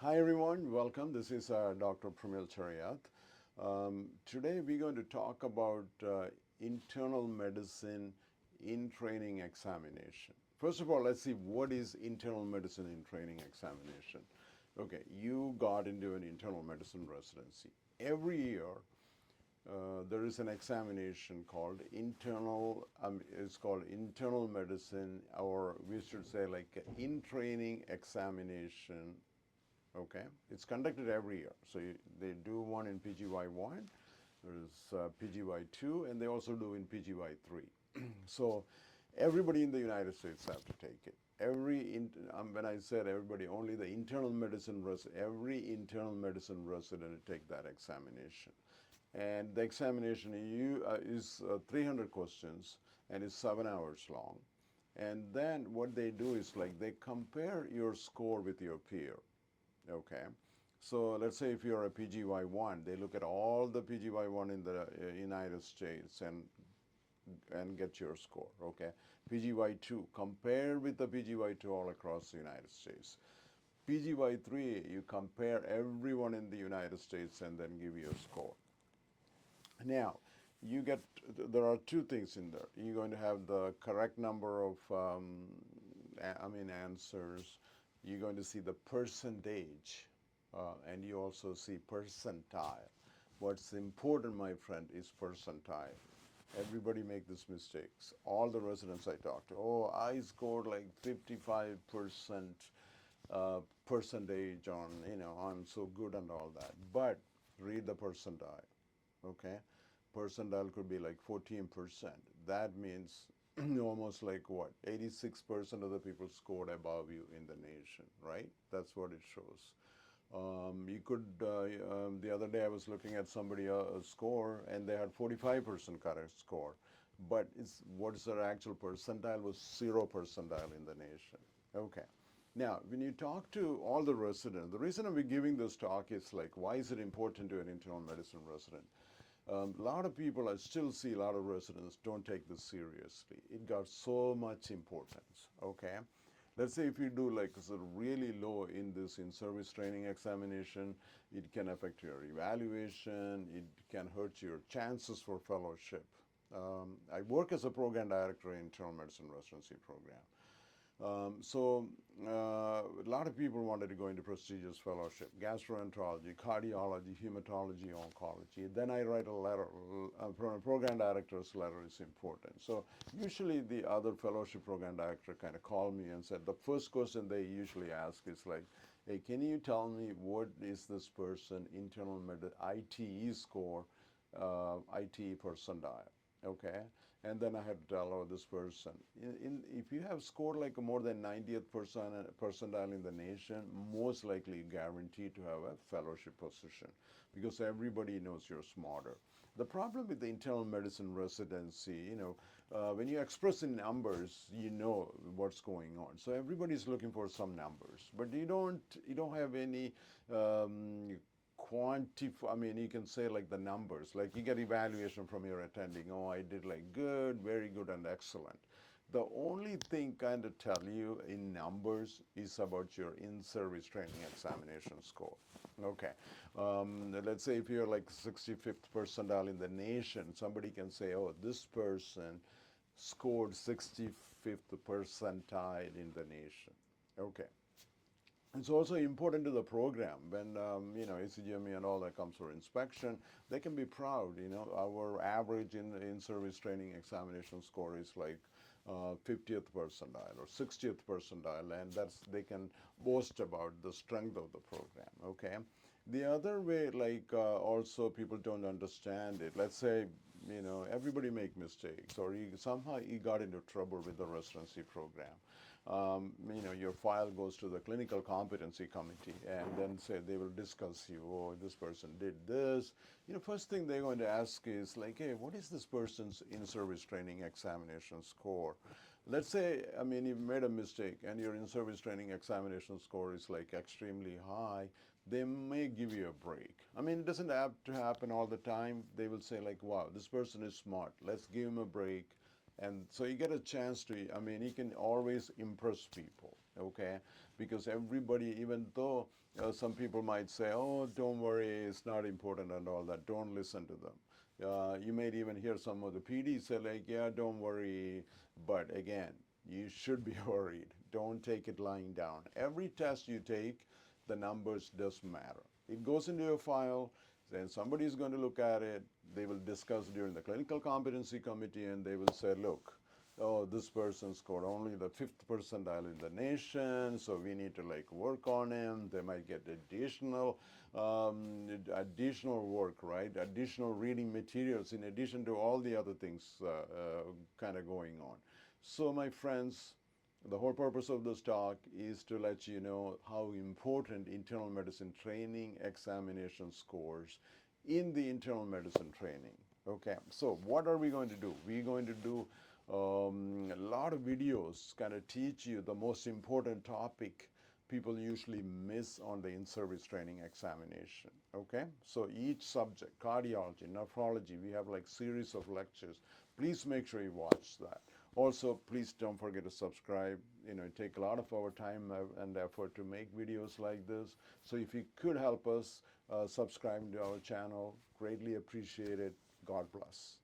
Hi everyone, welcome. This is Dr. Pramil Chariat. Today we're going to talk about internal medicine in training examination. First of all, let's see what is internal medicine in training examination. Okay, you got into an internal medicine residency. Every year there is an examination called it's called internal medicine, or we should say like in training examination. Okay, it's conducted every year. So they do one in PGY1, there's PGY2, and they also do in PGY3. So everybody in the United States have to take it. When I said everybody, only the every internal medicine resident take that examination. And the examination is 300 questions and is 7 hours long. And then what they do is like they compare your score with your peer. Okay, so let's say if you're a PGY1, they look at all the PGY1 in the United States and get your score. Okay, PGY2 compare with the PGY2 all across the United States. PGY3 you compare everyone in the United States and then give your score. Now there are two things in there. You're going to have the correct number of answers. You're going to see the percentage, and you also see percentile. What's important, my friend, is percentile. Everybody make these mistakes. All the residents I talked to, oh, I scored like 55% percentage on, I'm so good and all that. But read the percentile, okay? Percentile could be like 14%. That means almost like what? 86% of the people scored above you in the nation, right? That's what it shows. The other day I was looking at somebody score and they had 45% correct score. But what's their actual percentile was 0 percentile in the nation. Okay. Now, when you talk to all the residents, the reason I'm giving this talk is like, why is it important to an internal medicine resident? A lot of people, I still see a lot of residents don't take this seriously. It got so much importance, okay? Let's say if you do like sort of really low in this in-service training examination, it can affect your evaluation, it can hurt your chances for fellowship. I work as a program director in internal medicine residency program. A lot of people wanted to go into prestigious fellowship, gastroenterology, cardiology, hematology, oncology. Then I write a letter, program director's letter is important. So usually the other fellowship program director kind of called me and said, the first question they usually ask is like, hey, can you tell me what is this person internal ITE score, ITE percentile? Okay, and then I had to tell, oh, this person. If you have scored like more than 90th percentile in the nation, most likely guaranteed to have a fellowship position because everybody knows you're smarter. The problem with the internal medicine residency, when you express in numbers, you know what's going on. So everybody's looking for some numbers, but you don't have any you can say like the numbers, like you get evaluation from your attending. Oh, I did like good, very good, and excellent. The only thing kind of tell you in numbers is about your in-service training examination score. Okay, let's say if you're like 65th percentile in the nation, somebody can say, oh, this person scored 65th percentile in the nation. Okay. It's also important to the program when ECGME and all that comes for inspection. They can be proud. Our average in service training examination score is like 50th percentile or 60th percentile, and they can boast about the strength of the program. Okay. The other way, like also people don't understand it. Let's say everybody make mistakes, or somehow you got into trouble with the residency program. Your file goes to the clinical competency committee, and then say they will discuss you. Oh, this person did this. First thing they're going to ask is like, hey, what is this person's in-service training examination score? Let's say, you've made a mistake and your in-service training examination score is like extremely high. They may give you a break. It doesn't have to happen all the time. They will say like, wow, this person is smart. Let's give him a break. And so you get a chance to, you can always impress people, okay? because everybody, even though some people might say, oh, don't worry, it's not important and all that, don't listen to them. You may even hear some of the PDs say like, yeah, don't worry, but again, you should be worried. Don't take it lying down. Every test you take, the numbers does matter. It goes into your file, then somebody is going to look at it, they will discuss during the clinical competency committee, and they will say, look, oh, this person scored only the 5th percentile in the nation, so we need to like work on him. They might get additional work, right? Additional reading materials in addition to all the other things kind of going on. So my friends, the whole purpose of this talk is to let you know how important internal medicine training examination scores in the internal medicine training. Okay, so what are we going to do? We're going to do a lot of videos kind of teach you the most important topic people usually miss on the in-service training examination. Okay, so each subject, cardiology, nephrology, we have like series of lectures. Please make sure you watch that. Also, please don't forget to subscribe. You know, it takes a lot of our time and effort to make videos like this. So if you could help us subscribe to our channel, greatly appreciate it. God bless.